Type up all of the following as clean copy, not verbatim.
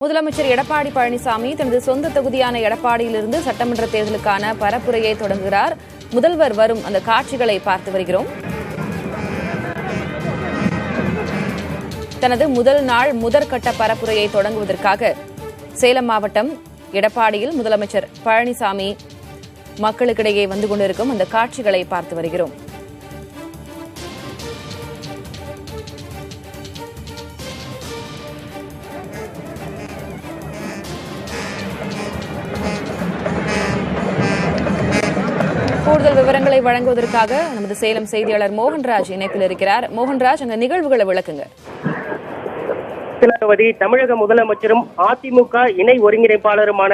முதலமைச்சர் எடப்பாடி பழனிசாமி தனது சொந்த தொகுதியான எடப்பாடியிலிருந்து சட்டமன்ற தேர்தலுக்கான பரப்புரையை தொடங்குகிறார். முதல்வர் வரும் அந்த காட்சிகளை பார்த்து வருகிறோம். தனது முதல் நாள் முதற்கட்ட பரப்புரையை தொடங்குவதற்காக சேலம் மாவட்டம் எடப்பாடியில் முதலமைச்சர் பழனிசாமி மக்களுக்கிடையே வந்து கொண்டிருக்கும் அந்த காட்சிகளை பார்த்து வருகிறோம். கூடுதல் விவரங்களை வழங்குவதற்காக நமது சேலம் செய்தியாளர் மோகன்ராஜ் இணைப்பில் இருக்கிறார். மோகன்ராஜ், அந்த நிகழ்வுகளை விளக்குங்க. தமிழக முதலமைச்சரும் அதிமுக இணை ஒருங்கிணைப்பாளருமான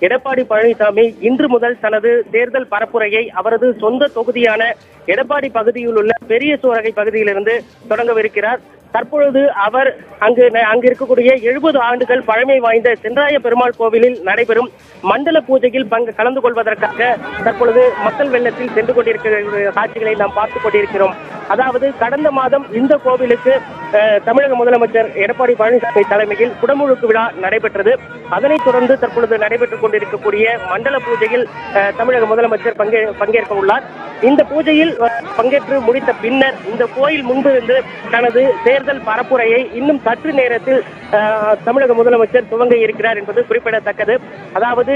எடப்பாடி பழனிசாமி இன்று முதல் தனது தேர்தல் பரப்புரையை அவரது சொந்த தொகுதியான எடப்பாடி பகுதியில் உள்ள பெரிய சோரகை பகுதியிலிருந்து தொடங்கவிருக்கிறார். தற்பொழுது அவர் அங்கு இருக்கக்கூடிய 70 ஆண்டுகள் பழமை வாய்ந்த சென்றாய பெருமாள் கோவிலில் நடைபெறும் மண்டல பூஜையில் கலந்து கொள்வதற்காக தற்பொழுது மக்கள் வெள்ளத்தில் சென்று கொண்டிருக்கிற காட்சிகளை நாம் பார்த்துக் கொண்டிருக்கிறோம். அதாவது கடந்த மாதம் இந்த கோவிலுக்கு தமிழக முதலமைச்சர் எடப்பாடி பழனிசாமி தலைமையில் குடமுழுக்கு விழா நடைபெற்றது. அதனைத் தொடர்ந்து தற்பொழுது நடைபெற்றுக் கொண்டிருக்கக்கூடிய மண்டல பூஜையில் தமிழக முதலமைச்சர் பங்கேற்க உள்ளார். இந்த பூஜையில் பங்கேற்று முடித்த பின்னர் இந்த கோயில் முன்பிருந்து தனது தேர்தல் பரப்புரையை இன்னும் சற்று நேரத்தில் தமிழக முதலமைச்சர் துவங்க இருக்கிறார் என்பது குறிப்பிடத்தக்கது. அதாவது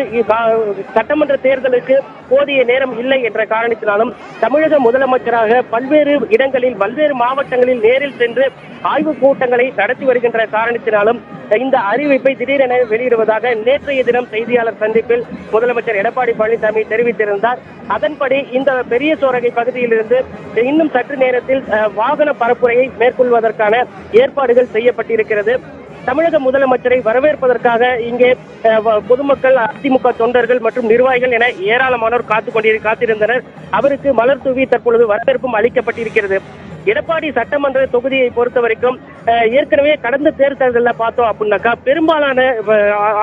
சட்டமன்ற தேர்தலுக்கு போதிய நேரம் இல்லை என்ற காரணத்தினாலும் தமிழக முதலமைச்சராக பல்வேறு இடங்களில் பல்வேறு மாவட்டங்களில் நேரில் சென்று ஆய்வுக் கூட்டங்களை நடத்தி வருகின்ற காரணத்தினாலும் இந்த அறிவிப்பை திடீரென வெளியிடுவதாக நேற்றைய தினம் செய்தியாளர் சந்திப்பில் முதலமைச்சர் எடப்பாடி பழனிசாமி தெரிவித்திருந்தார். அதன்படி இந்த பெரிய சோரகை பகுதியிலிருந்து இன்னும் சற்று நேரத்தில் வாகன பரப்புரையை மேற்கொள்வதற்கான ஏற்பாடுகள் செய்யப்பட்டிருக்கிறது. தமிழக முதலமைச்சரை வரவேற்பதற்காக இங்கே பொதுமக்கள், அதிமுக தொண்டர்கள் மற்றும் நிர்வாகிகள் என ஏராளமானோர் காத்திருந்தனர். அவருக்கு மலர் தூவி தற்பொழுது வரவேற்பும் அளிக்கப்பட்டிருக்கிறது. எடப்பாடி சட்டமன்ற தொகுதியை பொறுத்த வரைக்கும் ஏற்கனவே கடந்த தேர்தல்களில் பார்த்தோம் அப்படின்னாக்கா பெரும்பாலான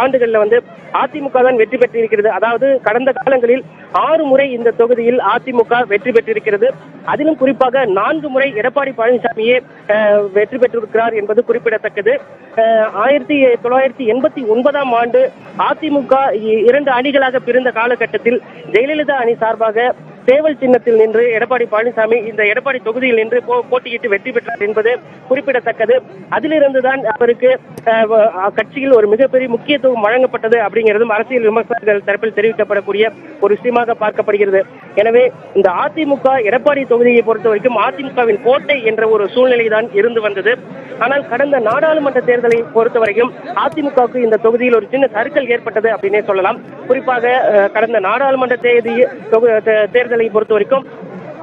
ஆண்டுகள்ல அதிமுக தான் வெற்றி பெற்றிருக்கிறது. அதாவது கடந்த காலங்களில் 6 முறை இந்த தொகுதியில் அதிமுக வெற்றி பெற்றிருக்கிறது. அதிலும் குறிப்பாக 4 முறை எடப்பாடி பழனிசாமியே வெற்றி பெற்றிருக்கிறார் என்பது குறிப்பிடத்தக்கது. 1989ஆம் ஆண்டு அதிமுக 2 அணிகளாக பிரிந்த காலகட்டத்தில் ஜெயலலிதா அணி சார்பாக சேவல் சின்னத்தில் நின்று எடப்பாடி பழனிசாமி இந்த எடப்பாடி தொகுதியில் நின்று போட்டியிட்டு வெற்றி பெற்றார் என்பது குறிப்பிடத்தக்கது. அதிலிருந்துதான் அவருக்கு கட்சியில் ஒரு மிகப்பெரிய முக்கியத்துவம் வழங்கப்பட்டது அப்படிங்கிறதும் அரசியல் விமர்சகர்கள் தரப்பில் தெரிவிக்கப்படக்கூடிய ஒரு விஷயமாக பார்க்கப்படுகிறது. எனவே இந்த அதிமுக எடப்பாடி தொகுதியை பொறுத்த வரைக்கும் அதிமுகவின் கோட்டை என்ற ஒரு சூழ்நிலை தான் இருந்து வந்தது. ஆனால் கடந்த நாடாளுமன்ற தேர்தலை பொறுத்த வரைக்கும் அதிமுகவுக்கு இந்த தொகுதியில் ஒரு சின்ன சறுக்கல் ஏற்பட்டது அப்படின்னே சொல்லலாம். குறிப்பாக கடந்த நாடாளுமன்ற தேர்தலை பொறுத்த வரைக்கும்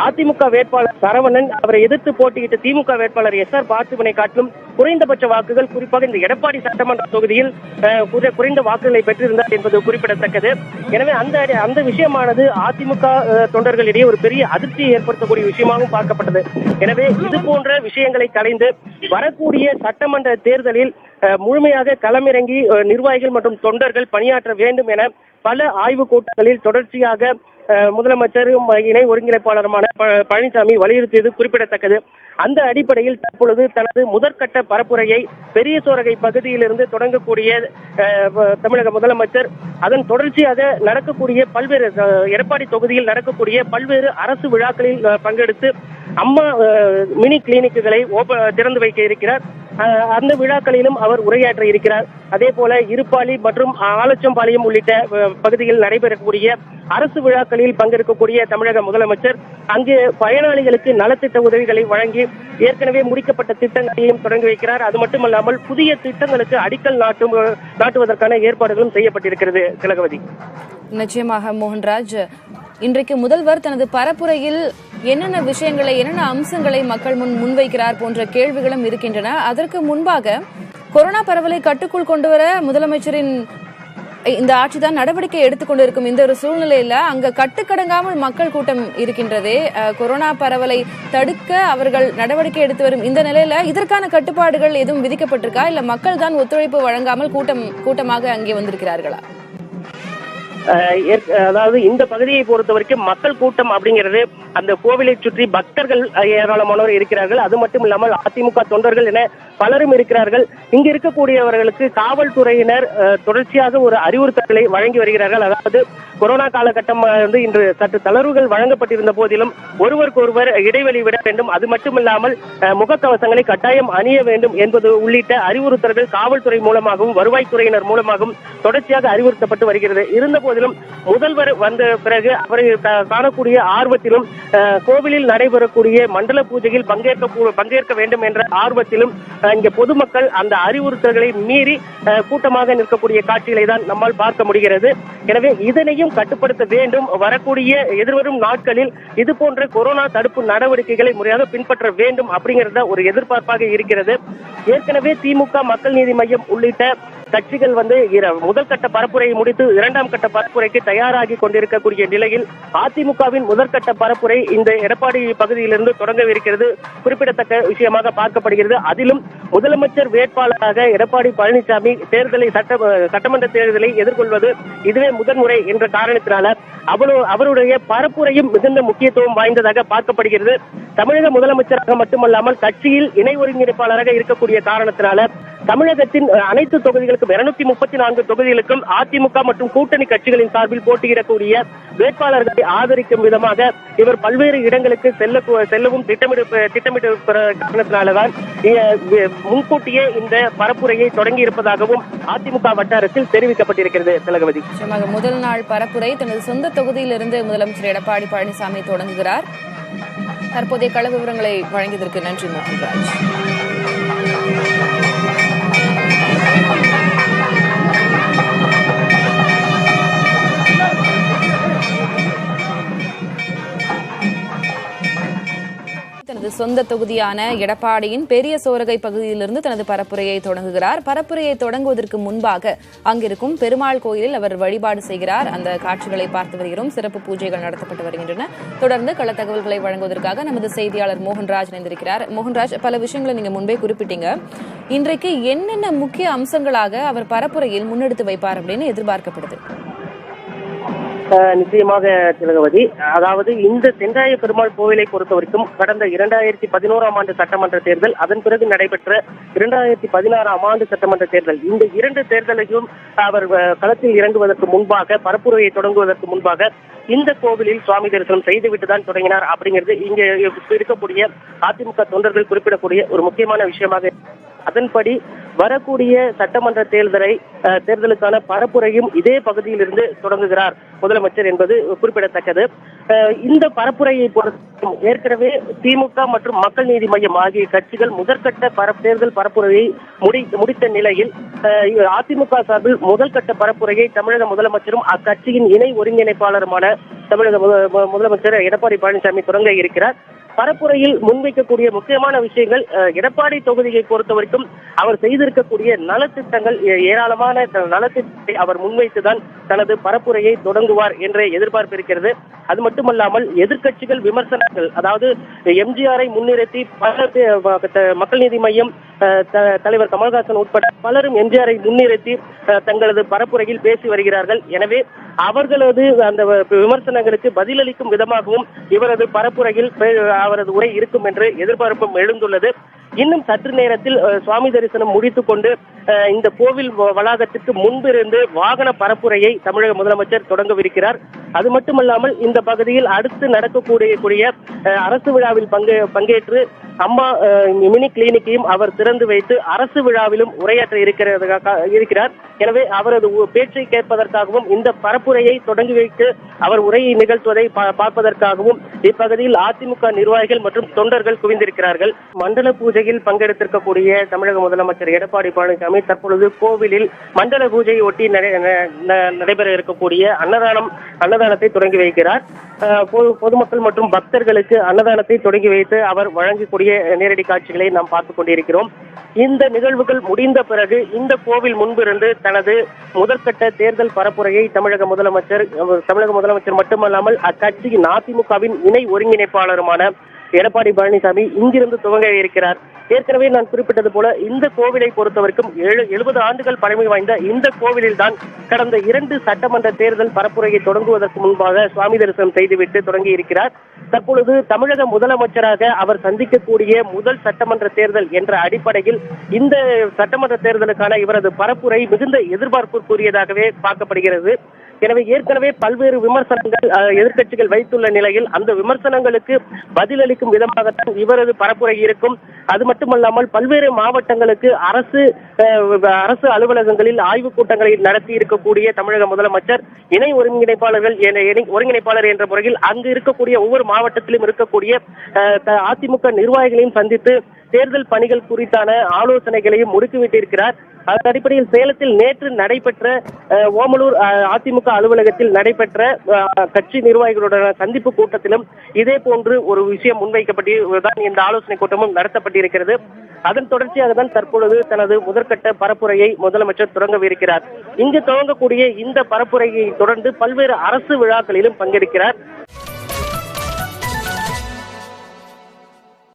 அதிமுக வேட்பாளர் சரவணன் அவரை எதிர்த்து போட்டியிட்ட திமுக வேட்பாளர் SR பார்த்திபனை காட்டிலும் குறைந்தபட்ச வாக்குகள், குறிப்பாக இந்த எடப்பாடி சட்டமன்ற தொகுதியில் குறைந்த வாக்குகளை பெற்றிருந்தார் என்பது குறிப்பிடத்தக்கது. எனவே அந்த விஷயமானது அதிமுக தொண்டர்களிடையே ஒரு பெரிய அதிர்ச்சியை ஏற்படுத்தக்கூடிய விஷயமாகவும் பார்க்கப்பட்டது. எனவே இது போன்ற விஷயங்களை கலைந்து வரக்கூடிய சட்டமன்ற தேர்தலில் முழுமையாக களமிறங்கி நிர்வாகிகள் மற்றும் தொண்டர்கள் பணியாற்ற வேண்டும் என பல ஆய்வுக் கூட்டங்களில் தொடர்ச்சியாக முதலமைச்சரும் இணை ஒருங்கிணைப்பாளருமான பழனிசாமி வலியுறுத்தியது குறிப்பிடத்தக்கது. அந்த அடிப்படையில் தற்பொழுது தனது முதற்கட்ட பரப்புரையை பெரிய சோரகை பகுதியிலிருந்து தொடங்கக்கூடிய தமிழக முதலமைச்சர் அதன் தொடர்ச்சியாக நடக்கக்கூடிய பல்வேறு எடப்பாடி தொகுதியில் நடக்கக்கூடிய பல்வேறு அரசு விழாக்களில் பங்கெடுத்து அம்மா மினி கிளினிக்குகளை திறந்து வைக்க இருக்கிறார். அந்த விழாக்களிலும் அவர் உரையாற்ற இருக்கிறார். அதே போல இருப்பாளி மற்றும் ஆலச்சம்பாளையம் உள்ளிட்ட பகுதியில் நடைபெறக்கூடிய அரசு விழாக்களில் பங்கெடுக்கக்கூடிய தமிழக முதலமைச்சர் அங்கு பயனாளிகளுக்கு நலத்திட்ட உதவிகளை வழங்கி ஏற்கனவே முடிக்கப்பட்ட திட்டங்களையும் தொடங்கி வைக்கிறார். அது மட்டுமல்லாமல் புதிய திட்டங்களுக்கு அடிக்கல் நாட்டுவதற்கான ஏற்பாடுகளும் செய்யப்பட்டிருக்கிறது. திலகவதி. நிச்சயமாக மோகன்ராஜ், இன்றைக்கு முதல்வர் தனது பரப்புரையில் என்னென்ன விஷயங்களை, என்னென்ன அம்சங்களை மக்கள் முன்வைக்கிறார் போன்ற கேள்விகளும் இருக்கின்றன. அதற்கு முன்பாக கொரோனா பரவலை கட்டுக்குள் கொண்டுவர முதலமைச்சரின் இந்த ஆட்சிதான் நடவடிக்கை எடுத்துக்கொண்டிருக்கும் இந்த ஒரு சூழ்நிலையில அங்க கட்டுக்கடங்காமல் மக்கள் கூட்டம் இருக்கின்றதே. கொரோனா பரவலை தடுக்க அவர்கள் நடவடிக்கை எடுத்து வரும் இந்த நிலையில இதற்கான கட்டுப்பாடுகள் எதுவும் விதிக்கப்பட்டிருக்கா, இல்ல மக்கள் தான் ஒத்துழைப்பு வழங்காமல் கூட்டமாக அங்கே வந்திருக்கிறார்களா? அதாவது இந்த பகுதியை பொறுத்த வரைக்கும் மக்கள் கூட்டம் அப்படிங்கிறது அந்த கோவிலை சுற்றி பக்தர்கள் ஏராளமானோர் இருக்கிறார்கள். அது மட்டும் இல்லாமல் அதிமுக தொண்டர்கள் என பலரும் இருக்கிறார்கள். இங்கு இருக்கக்கூடியவர்களுக்கு காவல்துறையினர் தொடர்ச்சியாக ஒரு அறிவுறுத்தல்களை வழங்கி வருகிறார்கள். அதாவது கொரோனா காலகட்டம் இன்று சற்று தளர்வுகள் வழங்கப்பட்டிருந்த போதிலும் ஒருவருக்கொருவர் இடைவெளி விட வேண்டும், அது மட்டுமில்லாமல் முகக்கவசங்களை கட்டாயம் அணிய வேண்டும் என்பது உள்ளிட்ட அறிவுறுத்தல்கள் காவல்துறை மூலமாகவும் வருவாய்த்துறையினர் மூலமாகவும் தொடர்ச்சியாக அறிவுறுத்தப்பட்டு வருகிறது. இருந்த போதிலும் முதல்வர் வந்த பிறகு அவரை காணக்கூடிய ஆர்வத்திலும் கோவிலில் நடைபெறக்கூடிய மண்டல பூஜையில் பங்கேற்க வேண்டும் என்ற ஆர்வத்திலும் இங்கே பொதுமக்கள் அந்த அறிவுறுத்தல்களை மீறி கூட்டமாக நிற்கக்கூடிய காட்சிகளை தான் நம்மால் பார்க்க முடிகிறது. எனவே இதனையும் கட்டுப்படுத்த வேண்டும். வரக்கூடிய எதிர்வரும் நாட்களில் இது போன்ற கொரோனா தடுப்பு நடவடிக்கைகளை முறையாக பின்பற்ற வேண்டும் அப்படிங்கிறத ஒரு எதிர்பார்ப்பாக இருக்கிறது. ஏற்கனவே திமுக, மக்கள் நீதி மய்யம் உள்ளிட்ட கட்சிகள் முதல் கட்ட பரப்புரையை முடித்து இரண்டாம் கட்ட பரப்புரைக்கு தயாராகி கொண்டிருக்கக்கூடிய நிலையில் அதிமுகவின் முதற்கட்ட பரப்புரை இந்த எடப்பாடி பகுதியிலிருந்து தொடங்கவிருக்கிறது. குறிப்பிடத்தக்க விஷயமாக பார்க்கப்படுகிறது. அதிலும் முதலமைச்சர் வேட்பாளராக எடப்பாடி பழனிசாமி சட்டமன்ற தேர்தலை எதிர்கொள்வது இதுவே முதன்முறை என்ற காரணத்தினால அவருடைய பரப்புரையும் மிகுந்த முக்கியத்துவம் வாய்ந்ததாக பார்க்கப்படுகிறது. தமிழக முதலமைச்சராக மட்டுமல்லாமல் கட்சியில் இணை ஒருங்கிணைப்பாளராக இருக்கக்கூடிய காரணத்தினால தமிழகத்தின் அனைத்து தொகுதிகளுக்கும் 234 தொகுதிகளுக்கும் அதிமுக மற்றும் கூட்டணி கட்சிகளின் சார்பில் போட்டியிடக்கூடிய வேட்பாளர்களை ஆதரிக்கும் விதமாக இவர் பல்வேறு இடங்களுக்கு செல்லவும் திட்டமிட்டு காரணத்தினால்தான் முன்கூட்டியே இந்த பரப்புரையை தொடங்கி இருப்பதாகவும் அதிமுக வட்டாரத்தில் தெரிவிக்கப்பட்டிருக்கிறது. திலகவதி, முதல் நாள் பரப்புரை தனது சொந்த தொகுதியிலிருந்து முதலமைச்சர் எடப்பாடி பழனிசாமி தொடங்குகிறார். தற்போதைய கள விவரங்களை வழங்கியதற்கு நன்றி மோகன்ராஜ். தனது சொந்த தொகுதியான எடப்பாடியின் பெரிய சோரகை பகுதியிலிருந்து தனது பரப்புரையை தொடங்குகிறார். பரப்புரையை தொடங்குவதற்கு முன்பாக அங்கிருக்கும் பெருமாள் கோயிலில் அவர் வழிபாடு செய்கிறார். அந்த காட்சிகளை பார்த்து வருகிறோம். சிறப்பு பூஜைகள் நடத்தப்பட்டு வருகின்றன. தொடர்ந்து கள தகவல்களை வழங்குவதற்காக நமது செய்தியாளர் மோகன்ராஜ் இணைந்திருக்கிறார். மோகன்ராஜ், பல விஷயங்களை நீங்க முன்பே குறிப்பிட்டீங்க. இன்றைக்கு என்னென்ன முக்கிய அம்சங்களாக அவர் பரப்புரையில் முன்னெடுத்து வைப்பார் அப்படின்னு எதிர்பார்க்கப்படுது? நிச்சயமாக திலகவதி, அதாவது இந்த சென்றாய பெருமாள் கோவிலை பொறுத்த வரைக்கும் கடந்த 2011ஆம் ஆண்டு சட்டமன்ற தேர்தல், அதன் பிறகு நடைபெற்ற 2016ஆம் ஆண்டு சட்டமன்ற தேர்தல், இந்த இரண்டு தேர்தலையும் அவர் களத்தில் இறங்குவதற்கு முன்பாக, பரப்புரையை தொடங்குவதற்கு முன்பாக இந்த கோவிலில் சுவாமி தரிசனம் செய்துவிட்டு தான் தொடங்கினார் அப்படிங்கிறது இங்கே இருக்கக்கூடிய அதிமுக தொண்டர்கள் குறிப்பிடக்கூடிய ஒரு முக்கியமான விஷயமாக. அதன்படி வரக்கூடிய சட்டமன்ற தேர்தலுக்கான பரப்புரையும் இதே பகுதியில் இருந்து தொடங்குகிறார் முதலமைச்சர் என்பது குறிப்பிடத்தக்கது. இந்த பரப்புரையை பொறுத்த ஏற்கனவே திமுக மற்றும் மக்கள் நீதி மய்யம் ஆகிய கட்சிகள் முதற்கட்ட தேர்தல் பரப்புரையை முடித்த நிலையில் அதிமுக சார்பில் முதல்கட்ட பரப்புரையை தமிழக முதலமைச்சரும் அக்கட்சியின் இணை ஒருங்கிணைப்பாளருமான தமிழக முதலமைச்சர் எடப்பாடி பழனிசாமி தொடங்க இருக்கிறார். பரப்புரையில் முன்வைக்கக்கூடிய முக்கியமான விஷயங்கள், எடப்பாடி தொகுதியை பொறுத்த வரைக்கும் அவர் செய்திருக்கக்கூடிய நலத்திட்டங்கள், ஏராளமான நலத்திட்டத்தை அவர் முன்வைத்துதான் தனது பரப்புரையை தொடங்குவார் என்ற எதிர்பார்ப்பு இருக்கிறது. அது மட்டுமல்லாமல் எதிர்க்கட்சிகள் விமர்சனங்கள், அதாவது எம்ஜிஆரை முன்னிறுத்தி மக்கள் நீதி மய்யம் தலைவர் கமல்ஹாசன் உட்பட பலரும் எம்ஜிஆரை முன்னிறுத்தி தங்களது பரப்புரையில் பேசி வருகிறார்கள். எனவே அவர்களது அந்த விமர்சனங்களுக்கு பதிலளிக்கும் விதமாகவும் இவரது பரப்புரையில் அவரது உரை இருக்கும் என்று எதிர்பார்ப்பும் எழுந்துள்ளது. இன்னும் சற்று நேரத்தில் சுவாமி தரிசனம் முடித்துக் கொண்டு இந்த கோவில் வளாகத்திற்கு முன்பிருந்து வாகன பரப்புரையை தமிழக முதலமைச்சர் தொடங்கவிருக்கிறார். அது மட்டுமல்லாமல் இந்த பகுதியில் அடுத்து நடக்கக்கூடிய அரசு விழாவில் பங்கேற்று அம்மா மினி கிளினிக்கையும் அவர் திறந்து வைத்து அரசு விழாவிலும் உரையாற்ற இருக்கிறார். எனவே அவரது பேச்சை கேட்பதற்காகவும் இந்த பரப்புரையை தொடங்கி வைத்து அவர் உரையை நிகழ்த்துவதை பார்ப்பதற்காகவும் இப்பகுதியில் அதிமுக நிர்வாகிகள் மற்றும் தொண்டர்கள் குவிந்திருக்கிறார்கள். மண்டல பூஜையில் பங்கெடுத்திருக்கக்கூடிய தமிழக முதலமைச்சர் எடப்பாடி பழனிசாமி தற்பொழுது கோவிலில் மண்டல பூஜையை ஒட்டி நடைபெற இருக்கக்கூடிய அன்னதானத்தை தொடங்கி வைக்கிறார். பொதுமக்கள் மற்றும் பக்தர்களுக்கு அன்னதானத்தை தொடங்கி வைத்து அவர் வழங்கக்கூடிய நேரடி காட்சிகளை நாம் பார்த்துக் கொண்டிருக்கிறோம். இந்த நிகழ்வுகள் முடிந்த பிறகு இந்த கோவில் முன்பிருந்து தனது முதற்கட்ட தேர்தல் பரப்புரையை தமிழக முதலமைச்சர் மட்டுமல்லாமல் அக்கட்சியின் அதிமுகவின் இணை ஒருங்கிணைப்பாளருமான எடப்பாடி பழனிசாமி இங்கிருந்து துவங்க இருக்கிறார். ஏற்கனவே நான் குறிப்பிட்டது போல இந்த கோவிலை பொறுத்தவரைக்கும் 70 ஆண்டுகள் பழமை வாய்ந்த இந்த கோவிலில் தான் கடந்த 2 சட்டமன்ற தேர்தல் பரப்புரையை தொடங்குவதற்கு முன்பாக சுவாமி தரிசனம் செய்துவிட்டு தொடங்கி இருக்கிறார். தற்பொழுது தமிழக முதலமைச்சராக அவர் சந்திக்கக்கூடிய முதல் சட்டமன்ற தேர்தல் என்ற அடிப்படையில் இந்த சட்டமன்ற தேர்தலுக்கான இவரது பரப்புரை மிகுந்த எதிர்பார்ப்புக்குரியதாகவே பார்க்கப்படுகிறது. எனவே ஏற்கனவே பல்வேறு விமர்சனங்கள் எதிர்க்கட்சிகள் வைத்துள்ள நிலையில் அந்த விமர்சனங்களுக்கு பதிலளிக்கும் விதமாகத்தான் இவரது பரப்புரை இருக்கும். அது மட்டுமல்லாமல் பல்வேறு மாவட்டங்களுக்கு அரசு அலுவலகங்களில் ஆய்வுக் கூட்டங்களை நடத்தி இருக்கக்கூடிய தமிழக முதலமைச்சர் இணை ஒருங்கிணைப்பாளர் என்ற முறையில் அங்கு இருக்கக்கூடிய ஒவ்வொரு மாவட்டத்திலும் இருக்கக்கூடிய அதிமுக நிர்வாகிகளையும் சந்தித்து தேர்தல் பணிகள் குறித்தான ஆலோசனைகளையும் முடுக்கிவிட்டிருக்கிறார். அதன் அடிப்படையில் சேலத்தில் நேற்று நடைபெற்ற ஓமலூர் அதிமுக அலுவலகத்தில் நடைபெற்ற கட்சி நிர்வாகிகளுடைய சந்திப்பு கூட்டத்திலும் இதே போன்று ஒரு விஷயம் முன்வைக்கப்பட்டுதான் இந்த ஆலோசனை கூட்டமும் நடத்தப்பட்டிருக்கிறது. அதன் தொடர்ச்சியாக தான் தற்பொழுது தனது முதற்கட்ட பரப்புரையை முதலமைச்சர் தொடங்கவிருக்கிறார். இங்கு துவங்கக்கூடிய இந்த பரப்புரையை தொடர்ந்து பல்வேறு அரசு விழாக்களிலும் பங்கெடுக்கிறார்.